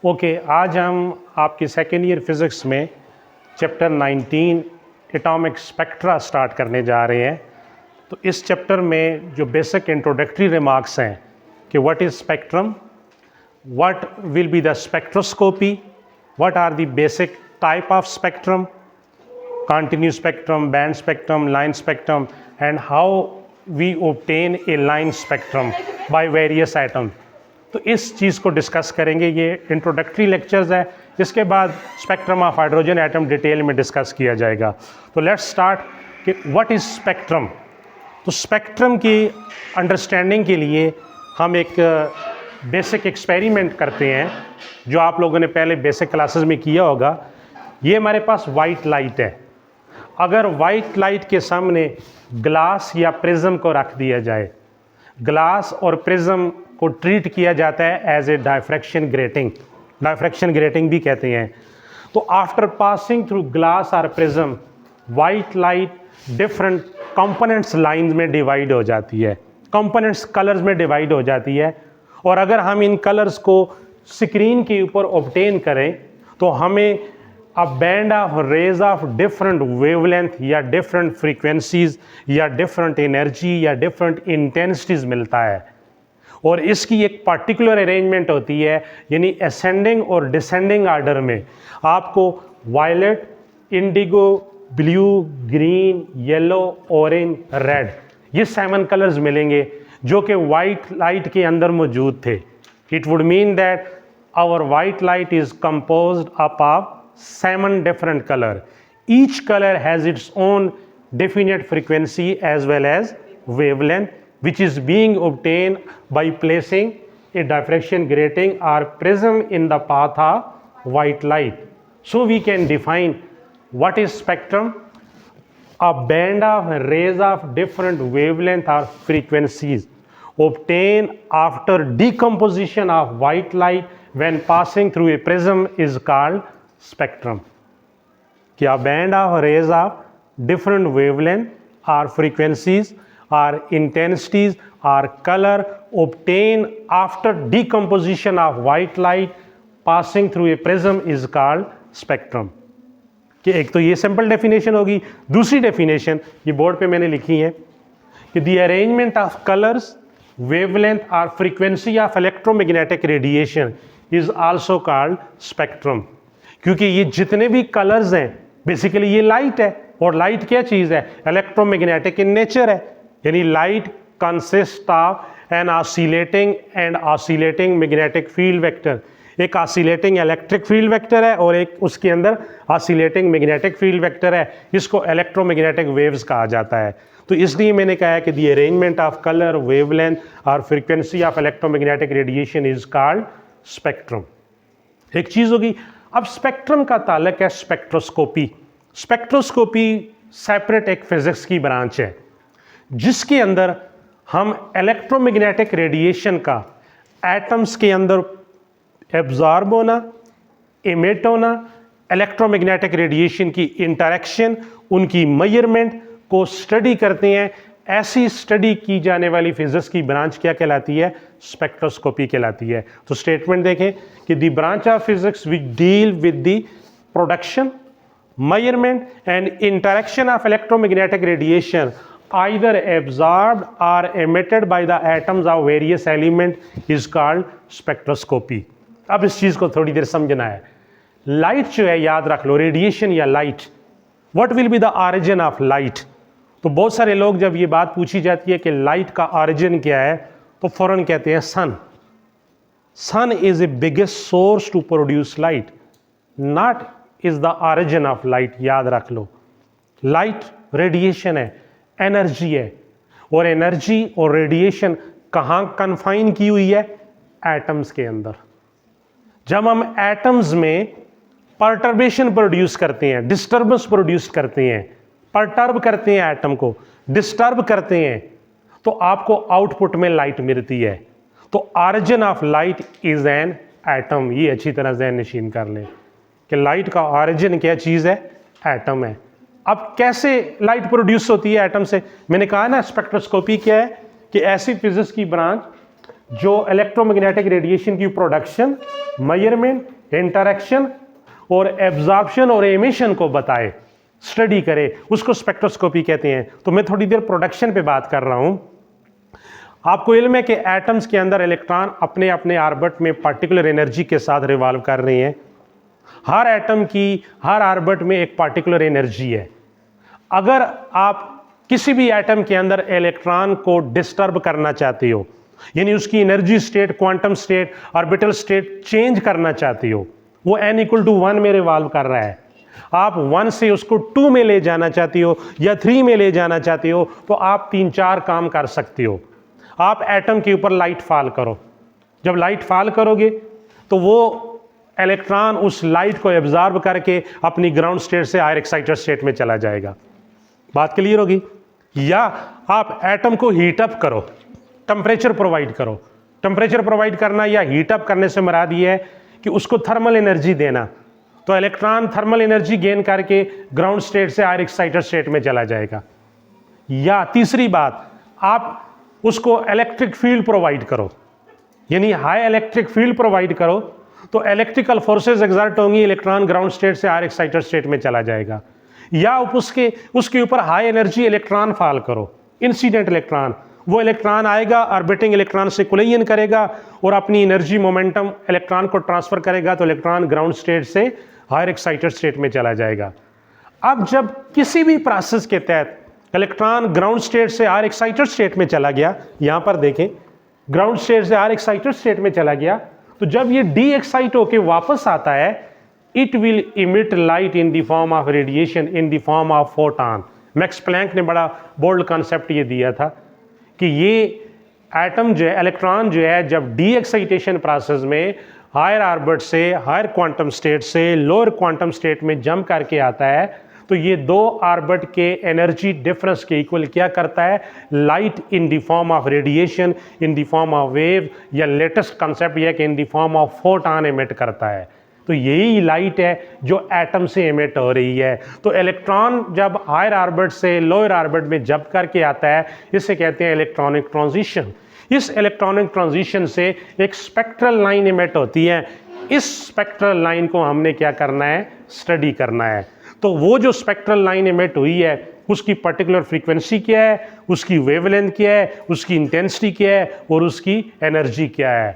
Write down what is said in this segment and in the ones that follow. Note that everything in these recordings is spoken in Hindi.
ओके, आज हम आपकी सेकेंड ईयर फिज़िक्स में चैप्टर 19 एटॉमिक स्पेक्ट्रा स्टार्ट करने जा रहे हैं। तो इस चैप्टर में जो बेसिक इंट्रोडक्टरी रिमार्क्स हैं कि what is spectrum, what will be the spectroscopy, what are the basic type of spectrum, continuous spectrum, band spectrum, line spectrum, and how we obtain a line spectrum by various atoms. तो इस चीज़ को डिस्कस करेंगे। ये इंट्रोडक्टरी लेक्चर्स है, इसके बाद spectrum of hydrogen atom detail में डिस्कस किया जाएगा। तो लेट्स स्टार्ट कि व्हाट इज़ स्पेक्ट्रम। तो स्पेक्ट्रम की अंडरस्टैंडिंग के लिए हम एक बेसिक एक्सपेरिमेंट करते हैं जो आप लोगों ने पहले बेसिक क्लासेस में किया होगा। ये हमारे पास वाइट लाइट है। अगर वाइट लाइट के सामने ग्लास या प्रिज्म को रख दिया जाए, ग्लास और प्रिज्म को ट्रीट किया जाता है as a diffraction grating, diffraction grating भी कहते हैं। तो आफ्टर पासिंग थ्रू ग्लास और prism, white light different components lines में डिवाइड हो जाती है, कंपोनेंट्स कलर्स में डिवाइड हो जाती है। और अगर हम इन कलर्स को स्क्रीन के ऊपर ऑब्टेन करें तो हमें a band of rays of different wavelength या different frequencies या different energy या different intensities मिलता है। और इसकी एक particular arrangement होती है, यानी ascending और descending order में आपको violet, indigo, blue, green, yellow, orange, red ये 7 colors मिलेंगे जो कि white light के अंदर मौजूद थे। It would mean that our white light is composed up of 7 different color. Each color has its own definite frequency as well as wavelength, which is being obtained by placing a diffraction grating or prism in the path of white light. So we can define what is spectrum: a band of rays of different wavelength or frequencies obtained after decomposition of white light when passing through a prism is called spectrum. क्या band of rays of different wavelength or frequencies or intensities or color obtained after decomposition of white light passing through a prism is called spectrum. कि एक तो ये सिंपल डेफिनेशन होगी। दूसरी डेफिनेशन ये बोर्ड पे मैंने लिखी है कि the arrangement of colors, wavelength or frequency of electromagnetic radiation is also called spectrum. क्योंकि ये जितने भी कलर्स हैं बेसिकली ये लाइट है, और लाइट क्या चीज़ है? इलेक्ट्रोमैग्नेटिक इन नेचर है। यानी light consist of an oscillating magnetic field vector. एक ऑसिलेटिंग इलेक्ट्रिक फील्ड वेक्टर है और एक उसके अंदर ऑसिलेटिंग मैग्नेटिक फील्ड वेक्टर है। इसको इलेक्ट्रोमैग्नेटिक वेव्स कहा जाता है। तो इसलिए मैंने कहा है कि the arrangement of colour, wavelength और frequency of electromagnetic radiation is called spectrum. एक चीज़ होगी। अब स्पेक्ट्रम का ताल्लुक है स्पेक्ट्रोस्कोपी। स्पेक्ट्रोस्कोपी सेपरेट एक फिजिक्स की ब्रांच है जिसके अंदर हम इलेक्ट्रोमैग्नेटिक रेडिएशन का एटम्स के अंदर एब्जॉर्ब होना, इमिट होना, इलेक्ट्रोमैग्नेटिक रेडिएशन की इंटरेक्शन, उनकी मेजरमेंट को स्टडी करते हैं। ऐसी स्टडी की जाने वाली फिजिक्स की ब्रांच क्या कहलाती है? स्पेक्ट्रोस्कोपी कहलाती है। तो स्टेटमेंट देखें कि the branch of physics which deal with the production, measurement and interaction of electromagnetic radiation either absorbed or emitted by the atoms of various element is called spectroscopy. अब इस चीज़ को थोड़ी देर समझना है। लाइट जो है, याद रख लो, रेडिएशन या light, what will be the origin of light. तो बहुत सारे लोग जब ये बात पूछी जाती है कि लाइट का ऑरिजिन क्या है तो फौरन कहते हैं sun. Sun is a biggest source to produce light, not is the origin of light. याद रख लो, लाइट रेडिएशन है, एनर्जी है, और एनर्जी और रेडिएशन कहाँ कन्फाइन की हुई है? एटम्स के अंदर। जब हम एटम्स में परटर्बेशन प्रोड्यूस करते हैं, डिस्टर्बेंस प्रोड्यूस करते हैं, परटर्ब करते हैं, एटम को डिस्टर्ब करते हैं, तो आपको आउटपुट में लाइट मिलती है। तो origin of light is an atom. ये अच्छी तरह ज़हन नशीन कर लें कि लाइट का ऑरिजिन क्या चीज़ है? एटम है। अब कैसे लाइट प्रोड्यूस होती है एटम से? मैंने कहा ना, स्पेक्ट्रोस्कोपी क्या है कि ऐसी फिजिक्स की ब्रांच जो इलेक्ट्रोमैग्नेटिक रेडिएशन की प्रोडक्शन, मेजरमेंट, इंटरैक्शन और एब्जॉर्प्शन और एमिशन को बताए, स्टडी करे, उसको स्पेक्ट्रोस्कोपी कहते हैं। तो मैं थोड़ी देर प्रोडक्शन पे बात कर रहा हूं। आपको इल्म है कि एटम्स के अंदर इलेक्ट्रॉन अपने अपने ऑर्बिट में पार्टिकुलर एनर्जी के साथ रिवॉल्व कर रहे हैं। हर एटम की हर ऑर्बिट में एक पार्टिकुलर एनर्जी है। अगर आप किसी भी एटम के अंदर इलेक्ट्रॉन को डिस्टर्ब करना चाहते हो, यानी उसकी energy state, quantum state, orbital state change करना चाहते हो, वो n=1 में रिवॉल्व कर रहा है, आप 1 से उसको 2 में ले जाना चाहते हो या 3 में ले जाना चाहते हो, तो आप 3-4 काम कर सकते हो। आप एटम के ऊपर लाइट फॉल करो। जब लाइट फॉल करोगे तो वो इलेक्ट्रॉन उस लाइट को एब्जॉर्ब करके अपनी ग्राउंड स्टेट से हायर एक्साइटेड स्टेट में चला जाएगा। बात क्लियर होगी? या आप एटम को हीट अप करो, टेम्परेचर प्रोवाइड करो। टेम्परेचर प्रोवाइड करना या हीट अप करने से मुराद ये है कि उसको थर्मल एनर्जी देना, तो इलेक्ट्रॉन थर्मल एनर्जी गेन करके ग्राउंड स्टेट से हायर एक्साइटेड स्टेट में चला जाएगा। या तीसरी बात, आप उसको इलेक्ट्रिक फील्ड प्रोवाइड करो, यानी हाई इलेक्ट्रिक फील्ड प्रोवाइड करो, तो इलेक्ट्रिकल फोर्सेस एग्जर्ट होंगी, इलेक्ट्रॉन ग्राउंड स्टेट से हायर एक्साइटेड स्टेट में चला जाएगा। या आप उसके ऊपर हाई एनर्जी इलेक्ट्रॉन फॉल करो, इंसिडेंट इलेक्ट्रॉन, वो इलेक्ट्रॉन आएगा, ऑर्बिटिंग इलेक्ट्रॉन से कोलिजन करेगा और अपनी एनर्जी मोमेंटम इलेक्ट्रॉन को ट्रांसफर करेगा, तो इलेक्ट्रॉन ग्राउंड स्टेट से हायर एक्साइटेड स्टेट में चला जाएगा। अब जब किसी भी प्रोसेस के तहत इलेक्ट्रॉन ग्राउंड स्टेट से हायर एक्साइटेड स्टेट में चला गया, यहां पर देखें, ग्राउंड स्टेट से हायर एक्साइटेड स्टेट में चला गया, तो जब ये डी एक्साइट होके वापस आता है, it will emit light in the form of radiation in the form of photon. Max Planck ने बड़ा बोल्ड कॉन्सेप्ट ये दिया था कि ये एटम जो है, इलेक्ट्रॉन जो है, जब डी एक्साइटेशन प्रोसेस में हायर ऑर्बिट से हायर क्वांटम स्टेट से लोअर क्वांटम स्टेट में जंप करके आता है, तो ये दो ऑर्बिट के एनर्जी डिफरेंस के इक्वल क्या करता है, light in the form of radiation in the form of wave, या लेटेस्ट कंसेप्ट यह कि इन the form of photon emit करता है। तो यही लाइट है जो एटम से एमिट हो रही है। तो इलेक्ट्रॉन जब हायर ऑर्बिट से लोअर ऑर्बिट में जंप करके आता है, इसे कहते हैं इलेक्ट्रॉनिक ट्रांजिशन। इस इलेक्ट्रॉनिक ट्रांजिशन से एक स्पेक्ट्रल लाइन एमिट होती है। इस स्पेक्ट्रल लाइन को हमने क्या करना है, स्टडी करना है। तो वो जो स्पेक्ट्रल लाइन एमिट हुई है, उसकी पर्टिकुलर फ्रीक्वेंसी क्या है, उसकी वेवलेंथ क्या है, उसकी इंटेंसिटी क्या है और उसकी एनर्जी क्या है।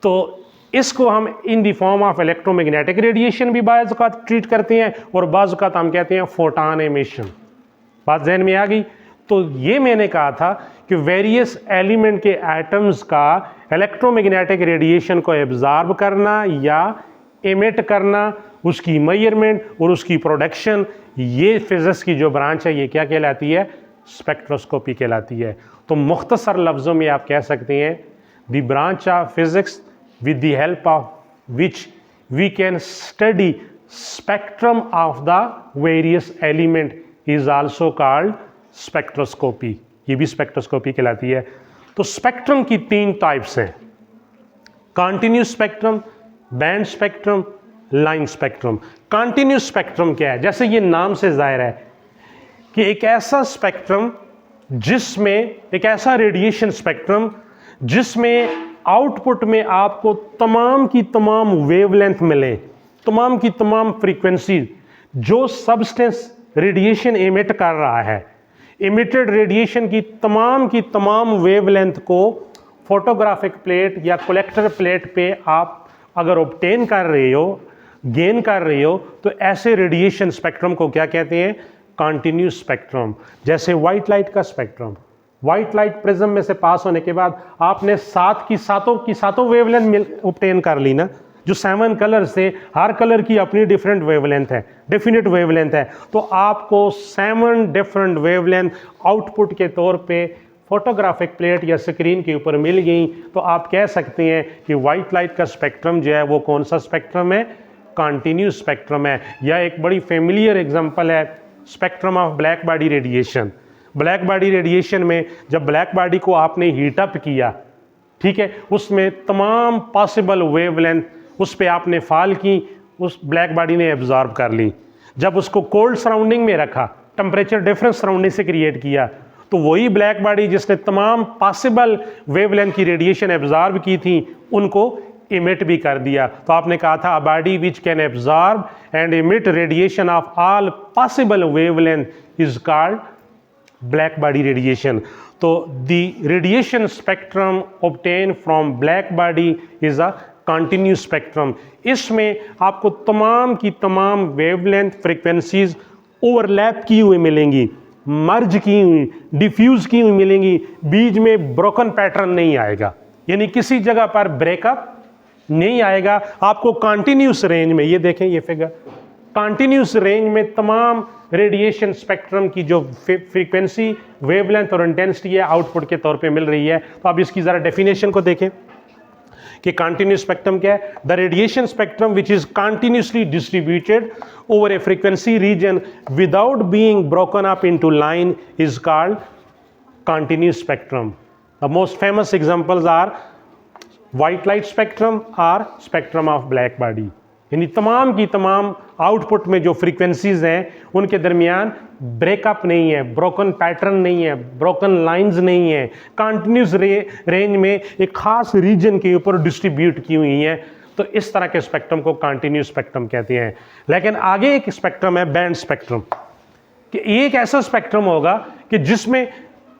तो इसको हम इन the form of electromagnetic radiation भी बाज़ औक़ात ट्रीट करते हैं और बाज़ औक़ात हम कहते हैं फोटॉन एमिशन। बात ज़हन में आ गई? तो ये मैंने कहा था कि वेरियस एलिमेंट के एटम्स का इलेक्ट्रोमैग्नेटिक रेडिएशन को एब्जॉर्ब करना या एमिट करना, उसकी मेजरमेंट और उसकी प्रोडक्शन, ये फिजिक्स की जो ब्रांच है, ये क्या कहलाती है, स्पेक्ट्रोस्कोपी कहलाती है। तो मुख्तसर लफ्ज़ों में आप कह सकते हैं, the branch of physics with the help of which we can study spectrum of the various element is also called spectroscopy। ये भी स्पेक्ट्रोस्कोपी कहलाती है। तो स्पेक्ट्रम की 3 टाइप्स हैं, continuous spectrum, band spectrum, line spectrum. Continuous spectrum क्या है? जैसे ये नाम से जाहिर है कि एक ऐसा स्पेक्ट्रम जिसमें, एक ऐसा रेडिएशन स्पेक्ट्रम जिसमें आउटपुट में आपको तमाम की तमाम वेवलेंथ मिले, तमाम की तमाम फ्रीक्वेंसी, जो सब्सटेंस रेडिएशन एमिट कर रहा है, एमिटेड रेडिएशन की तमाम वेवलेंथ को फोटोग्राफिक प्लेट या कलेक्टर प्लेट पे आप अगर ऑब्टेन कर रहे हो, गेन कर रहे हो, तो ऐसे रेडिएशन स्पेक्ट्रम को क्या कहते हैं, कॉन्टिन्यूस स्पेक्ट्रम। जैसे वाइट लाइट का स्पेक्ट्रम, वाइट लाइट प्रिज्म में से पास होने के बाद आपने सातों वेवलेंथ ऑब्टेन कर ली ना, जो 7 कलर से हर कलर की अपनी डिफरेंट वेवलेंथ है, डेफिनेट वेवलेंथ है, तो आपको 7 डिफरेंट वेवलेंथ आउटपुट के तौर पे फोटोग्राफिक प्लेट या स्क्रीन के ऊपर मिल गई। तो आप कह सकते हैं कि वाइट लाइट का स्पेक्ट्रम जो है वो कौन सा स्पेक्ट्रम है, कॉन्टिन्यूस स्पेक्ट्रम है। या एक बड़ी फेमिलियर एग्जांपल है spectrum of black body radiation. Black body radiation में जब ब्लैक बॉडी को आपने हीट अप किया, ठीक है, उसमें तमाम पॉसिबल वेवलेंथ उस पे आपने फॉल की, उस ब्लैक बॉडी ने एब्जॉर्ब कर ली। जब उसको कोल्ड सराउंडिंग में रखा, टेम्परेचर डिफरेंस सराउंडिंग से क्रिएट किया, तो वही ब्लैक बॉडी जिसने तमाम पॉसिबल वेवलेंथ की रेडिएशन एब्जॉर्ब की थी उनको इमिट भी कर दिया। तो आपने कहा था a body which can absorb and emit radiation of all possible wavelength is called black body radiation. तो the radiation spectrum obtain from black body is a continuous spectrum. इसमें आपको तमाम की तमाम वेवलेंथ फ्रीक्वेंसीज ओवरलैप की हुई मिलेंगी, मर्ज की हुई, डिफ्यूज की हुई मिलेंगी, बीच में ब्रोकन पैटर्न नहीं आएगा, यानी किसी जगह पर ब्रेकअप नहीं आएगा। आपको कंटिन्यूस रेंज में, ये देखें ये फिगर, कंटिन्यूस रेंज में तमाम रेडिएशन स्पेक्ट्रम की जो फ्रीक्वेंसी, वेवलेंथ और इंटेंसिटी है आउटपुट के तौर पे मिल रही है। तो अब इसकी ज़रा डेफिनेशन को देखें कि कंटिन्यूस स्पेक्ट्रम क्या है। The radiation spectrum which is continuously distributed over a frequency region without being broken up into line is called continuous spectrum. The most famous examples are white light spectrum और स्पेक्ट्रम ऑफ ब्लैक बॉडी, यानी तमाम की तमाम आउटपुट में जो फ्रीक्वेंसीज हैं उनके दरमियान ब्रेकअप नहीं है, ब्रोकन पैटर्न नहीं है, ब्रोकन लाइंस नहीं है, कंटिन्यूस रेंज में एक खास रीजन के ऊपर डिस्ट्रीब्यूट की हुई हैं। तो इस तरह के स्पेक्ट्रम को कंटिन्यूस स्पेक्ट्रम कहते हैं। लेकिन आगे एक स्पेक्ट्रम है बैंड स्पेक्ट्रम, कि एक ऐसा स्पेक्ट्रम होगा कि जिसमें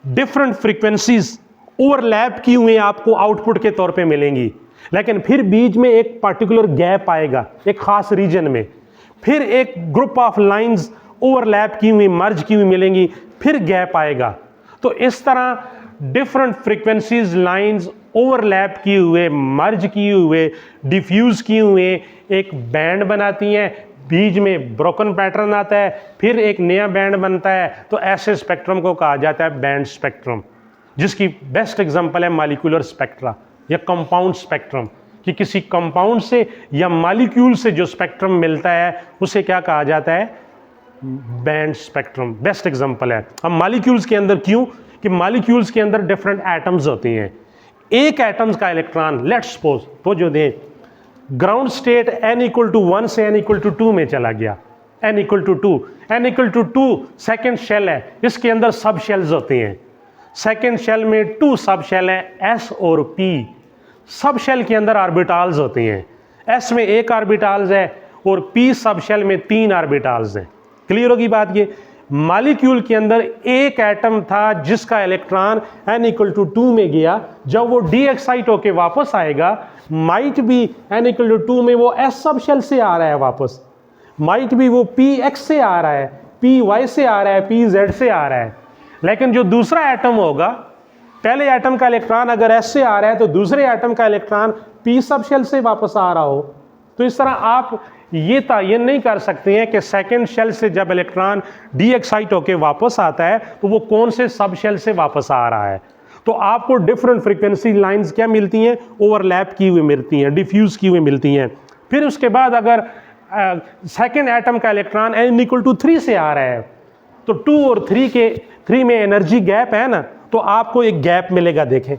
डिफरेंट फ्रीक्वेंसीज ओवरलैप की हुई आपको आउटपुट के तौर पे मिलेंगी, लेकिन फिर बीच में एक पर्टिकुलर गैप आएगा एक खास रीजन में, फिर एक ग्रुप ऑफ लाइंस ओवरलैप की हुई, मर्ज की हुई मिलेंगी, फिर गैप आएगा। तो इस तरह डिफरेंट फ्रीक्वेंसीज, लाइंस ओवरलैप किए हुए, मर्ज किए हुए, डिफ्यूज किए हुए एक बैंड बनाती हैं, बीच में ब्रोकन पैटर्न आता है, फिर एक नया बैंड बनता है। तो ऐसे स्पेक्ट्रम को कहा जाता है बैंड स्पेक्ट्रम, जिसकी बेस्ट एग्जांपल है मॉलिक्यूलर स्पेक्ट्रा या कंपाउंड स्पेक्ट्रम, कि किसी कंपाउंड से या मॉलिक्यूल से जो स्पेक्ट्रम मिलता है उसे क्या कहा जाता है, बैंड स्पेक्ट्रम। बेस्ट एग्जांपल है। अब मॉलिक्यूल्स के अंदर क्यों, कि मॉलिक्यूल्स के अंदर डिफरेंट एटम्स होती हैं। एक एटम्स का इलेक्ट्रॉन लेट्स सपोज वो जो दें ग्राउंड स्टेट n=1 से n=2 में चला गया, n=2, n=2 सेकेंड शेल है, इसके अंदर सब शेल्स होते हैं। सेकेंड शेल में 2 सब शेल हैं s और p। सब शेल के अंदर ऑर्बिटल्स होती हैं, s में 1 ऑर्बिटल्स है और p सब शेल में 3 ऑर्बिटल्स हैं। क्लियर होगी बात। ये मॉलिक्यूल के अंदर एक एटम था जिसका इलेक्ट्रॉन n=2 में गया, जब वो डी एक्साइट होके वापस आएगा, माइट भी n=2 में वो s सब शेल से आ रहा है वापस, माइट भी वो px से आ रहा है, py से आ रहा है, pz से आ रहा है। लेकिन जो दूसरा एटम होगा, पहले एटम का इलेक्ट्रॉन अगर s से आ रहा है तो दूसरे एटम का इलेक्ट्रॉन p सब शेल से वापस आ रहा हो। तो इस तरह आप ये तयन नहीं कर सकते हैं कि सेकेंड शेल से जब इलेक्ट्रॉन डी एक्साइट होकर वापस आता है तो वो कौन से सब शेल से वापस आ रहा है। तो आपको डिफरेंट फ्रीक्वेंसी लाइंस क्या मिलती हैं, ओवरलैप की हुई मिलती हैं, डिफ्यूज की हुई मिलती हैं। फिर उसके बाद अगर सेकेंड एटम का इलेक्ट्रॉन n=3 से आ रहा है तो 2 और 3 में एनर्जी गैप है ना, तो आपको एक गैप मिलेगा। देखें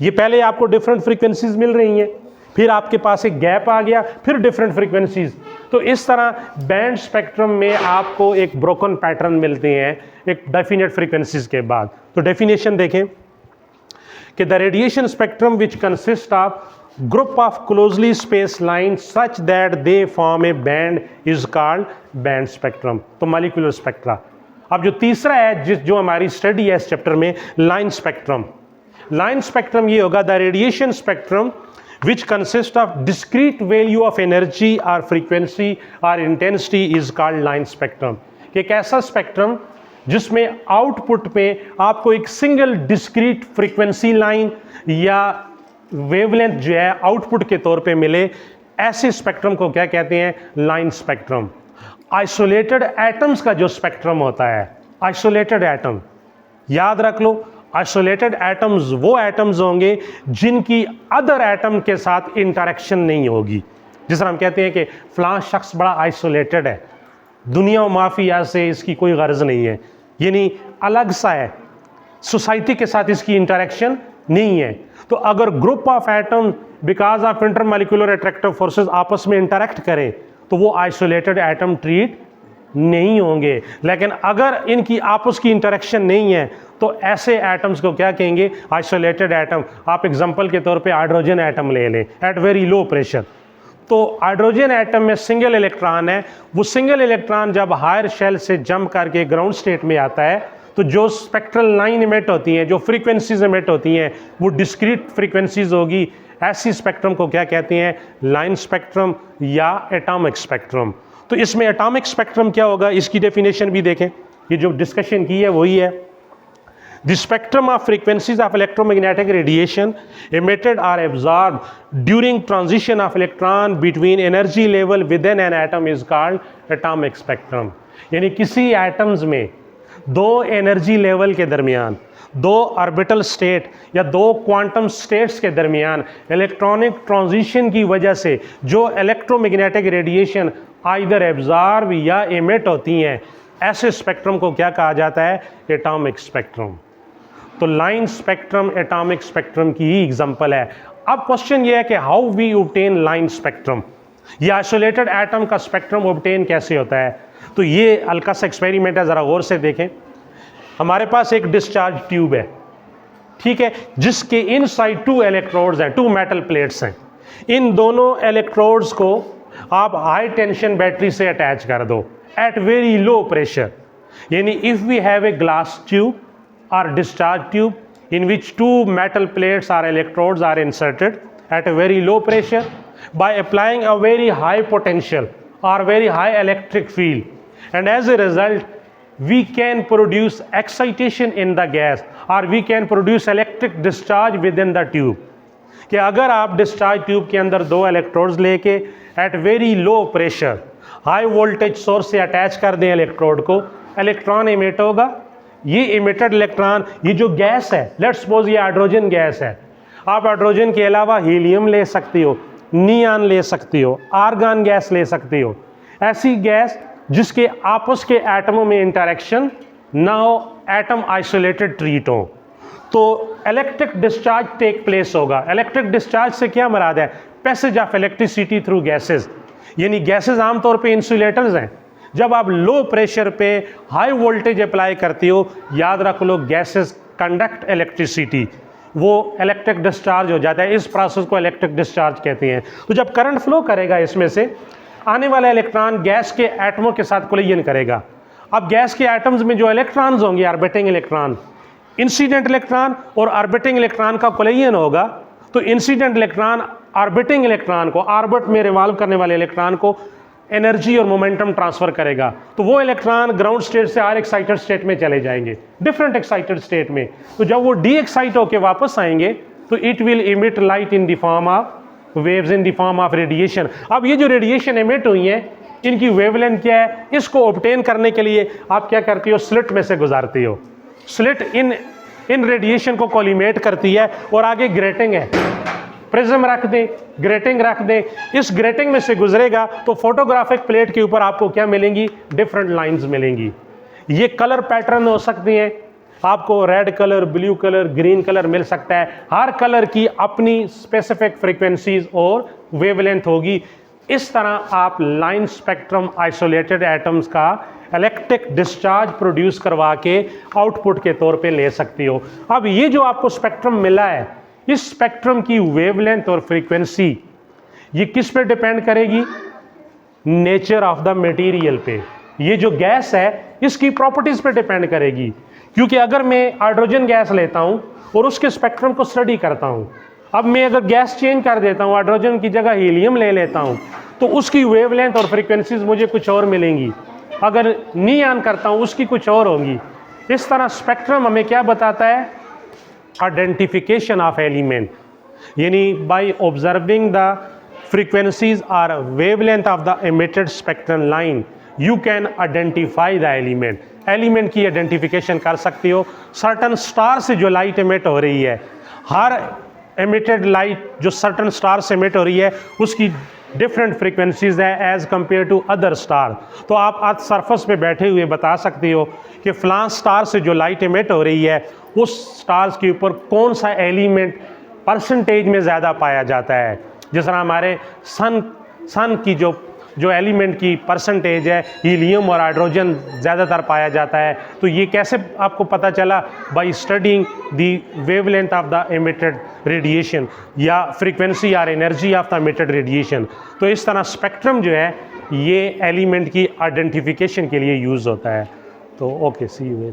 ये पहले आपको डिफरेंट फ्रीक्वेंसीज मिल रही हैं, फिर आपके पास एक गैप आ गया, फिर डिफरेंट फ्रीक्वेंसीज। तो इस तरह बैंड स्पेक्ट्रम में आपको एक ब्रोकन पैटर्न मिलते हैं एक डेफिनेट फ्रीक्वेंसीज के बाद। तो डेफिनेशन देखें कि the radiation spectrum which consist of group of closely space line such that they form A band is called band spectrum. तो मॉलिक्यूलर स्पेक्ट्रा। अब जो तीसरा है जो हमारी स्टडी है इस चैप्टर में, लाइन स्पेक्ट्रम। लाइन स्पेक्ट्रम ये होगा the radiation spectrum which consists of discrete value of energy or frequency or intensity is called line spectrum। कि एक ऐसा स्पेक्ट्रम जिसमें आउटपुट पे आपको एक सिंगल डिस्क्रीट फ्रीक्वेंसी लाइन या वेवलेंथ जो है आउटपुट के तौर पे मिले, ऐसे स्पेक्ट्रम को क्या कहते हैं, लाइन स्पेक्ट्रम। आइसोलेटेड एटम्स का जो स्पेक्ट्रम होता है, आइसोलेटेड एटम याद रख लो, आइसोलेटेड एटम्स वो एटम्स होंगे जिनकी अदर एटम के साथ इंटरेक्शन नहीं होगी। जिस तरह हम कहते हैं कि फलां शख्स बड़ा आइसोलेटेड है, दुनिया व माफिया से इसकी कोई गर्ज नहीं है, यानी अलग सा है, सोसाइटी के साथ इसकी इंटरेक्शन नहीं है। तो अगर group of atom because of intermolecular attractive forces आपस में इंटरेक्ट करें तो वो आइसोलेटेड एटम ट्रीट नहीं होंगे। लेकिन अगर इनकी आपस की इंटरेक्शन नहीं है तो ऐसे एटम्स को क्या कहेंगे? Isolated atom. आप एग्जांपल के तौर पे हाइड्रोजन एटम ले लें एट वेरी लो प्रेशर। तो हाइड्रोजन एटम में सिंगल इलेक्ट्रॉन है, वो सिंगल इलेक्ट्रॉन जब हायर शेल से जंप करके ग्राउंड स्टेट में आता है तो जो स्पेक्ट्रल लाइन इमिट होती हैं, जो फ्रीक्वेंसीज इमिट होती हैं, वो डिस्क्रीट फ्रीक्वेंसीज होगी। ऐसी स्पेक्ट्रम को क्या कहते हैं? लाइन स्पेक्ट्रम या एटॉमिक स्पेक्ट्रम। तो इसमें एटॉमिक स्पेक्ट्रम क्या होगा, इसकी डेफिनेशन भी देखें। ये जो डिस्कशन की है वही है, the spectrum of frequencies of electromagnetic radiation emitted or absorbed during transition of electron between energy level within an atom is called atomic spectrum। यानी किसी एटम्स में दो एनर्जी लेवल के दरमियान, दो ऑर्बिटल स्टेट या दो क्वांटम स्टेट्स के दरमियान इलेक्ट्रॉनिक ट्रांजिशन की वजह से जो इलेक्ट्रोमैग्नेटिक रेडिएशन आइदर एब्जॉर्ब या एमिट होती हैं, ऐसे स्पेक्ट्रम को क्या कहा जाता है? Atomic spectrum. तो लाइन स्पेक्ट्रम एटॉमिक स्पेक्ट्रम की ही एग्जांपल है। अब क्वेश्चन ये है कि how we obtain line spectrum, ये आइसोलेटेड एटम का स्पेक्ट्रम ऑब्टेन कैसे होता है? तो ये हल्का सा एक्सपेरिमेंट है, ज़रा गौर से देखें। हमारे पास एक डिस्चार्ज ट्यूब है, ठीक है, जिसके इनसाइड 2 इलेक्ट्रोड्स हैं, 2 मेटल प्लेट्स हैं। इन दोनों इलेक्ट्रोड्स को आप हाई टेंशन बैटरी से अटैच कर दो एट वेरी लो प्रेशर। यानी if we have a glass tube or discharge tube in which 2 metal plates or electrodes are inserted at a very low pressure, by applying a very high potential or very high electric field, and as a result we can produce excitation in the gas or we can produce electric discharge within the tube। कि अगर आप डिस्चार्ज ट्यूब के अंदर 2 इलेक्ट्रोड्स लेके at very low pressure high voltage source से अटैच कर दें इलेक्ट्रोड को, इलेक्ट्रॉन इमिट होगा। ये इमिटेड इलेक्ट्रॉन, ये जो गैस है, लेट्स सपोज ये हाइड्रोजन गैस है, आप हाइड्रोजन के अलावा हीलियम ले सकती हो, नियॉन ले सकती हो, आर्गन गैस ले सकती हो। ऐसी गैस जिसके आपस के एटमों में इंटरेक्शन ना हो, एटम आइसोलेटेड ट्रीट हो, तो इलेक्ट्रिक डिस्चार्ज टेक प्लेस होगा। इलेक्ट्रिक डिस्चार्ज से क्या मुराद है? Passage of electricity through gases. यानी गैसेस आमतौर पे इंसुलेटर्स हैं। जब आप लो प्रेशर पे हाई वोल्टेज अप्लाई करती हो, याद रख लो गैसेस कंडक्ट इलेक्ट्रिसिटी, वो इलेक्ट्रिक डिस्चार्ज हो जाता है। इस प्रोसेस को इलेक्ट्रिक डिस्चार्ज कहते हैं। तो जब करंट फ्लो करेगा, इसमें से आने वाला इलेक्ट्रॉन गैस के एटमों के साथ कोलिजन करेगा। अब गैस के एटम्स में जो इलेक्ट्रॉन्स होंगे, ऑर्बिटिंग इलेक्ट्रॉन, इंसिडेंट इलेक्ट्रॉन और ऑर्बिटिंग इलेक्ट्रॉन का कोलिजन होगा, तो इंसिडेंट इलेक्ट्रॉन ऑर्बिटिंग इलेक्ट्रॉन को, ऑर्बिट में रिवॉल्व करने वाले इलेक्ट्रॉन को एनर्जी और मोमेंटम ट्रांसफर करेगा। तो वो इलेक्ट्रॉन ग्राउंड स्टेट से आर एक्साइटेड स्टेट में चले जाएंगे, डिफरेंट एक्साइटेड स्टेट में। तो जब वो डी एक्साइट होकर वापस आएंगे तो it will emit light in the form of waves, in the form of radiation. अब ये जो रेडिएशन इमिट हुई है, इनकी वेवलेंथ क्या है? इसको ऑब्टेन करने के लिए आप क्या करती हो? स्लिट में से गुजारती हो। स्लिट इन रेडिएशन को कोलिमेट करती है और आगे ग्रेटिंग है, प्रिज्म रख दें, ग्रेटिंग रख दें। इस ग्रेटिंग में से गुजरेगा तो फोटोग्राफिक प्लेट के ऊपर आपको क्या मिलेंगी? डिफरेंट लाइंस मिलेंगी। ये कलर पैटर्न हो सकती हैं, आपको red colour, blue colour, green colour मिल सकता है। हर कलर की अपनी स्पेसिफिक फ्रीक्वेंसीज और वेवलेंथ होगी। इस तरह आप लाइन स्पेक्ट्रम आइसोलेटेड एटम्स का इलेक्ट्रिक डिस्चार्ज प्रोड्यूस करवा के आउटपुट के तौर पे ले सकती हो। अब ये जो आपको स्पेक्ट्रम मिला है, इस स्पेक्ट्रम की वेवलेंथ और फ्रीक्वेंसी ये किस पे डिपेंड करेगी? नेचर ऑफ द मटेरियल पे। ये जो गैस है इसकी प्रॉपर्टीज पे डिपेंड करेगी। क्योंकि अगर मैं हाइड्रोजन गैस लेता हूं और उसके स्पेक्ट्रम को स्टडी करता हूं, अब मैं अगर गैस चेंज कर देता हूं, हाइड्रोजन की जगह हीलियम ले लेता हूं, तो उसकी वेवलेंथ और फ्रीक्वेंसीज मुझे कुछ और मिलेंगी। अगर नियॉन करता हूं उसकी कुछ और होंगी। इस तरह स्पेक्ट्रम हमें क्या बताता है? आइडेंटिफिकेशन ऑफ एलिमेंट, यानी by observing the frequencies or wavelength of the emitted spectral line you can identify the element। Element की आइडेंटिफिकेशन कर सकती हो। सर्टन स्टार से जो लाइट एमिट हो रही है, हर एमिटेड लाइट जो सर्टन स्टार से एमिट हो रही है उसकी डिफरेंट फ्रीक्वेंसीज है as compare to other star. तो आप अर्थ सरफेस पे बैठे हुए बता सकती हो कि फलां स्टार से जो लाइट एमिट हो रही है उस स्टार्स के ऊपर कौन सा एलिमेंट परसेंटेज में ज़्यादा पाया जाता है। जिस तरह हमारे सन की जो जो एलिमेंट की परसेंटेज है हीलियम और हाइड्रोजन ज़्यादातर पाया जाता है। तो ये कैसे आपको पता चला? By studying the wavelength of the emitted radiation या फ्रीक्वेंसी और energy of the emitted radiation. तो इस तरह स्पेक्ट्रम जो है ये एलिमेंट की आइडेंटिफिकेशन के लिए यूज़ होता है। तो ओके, सी यू।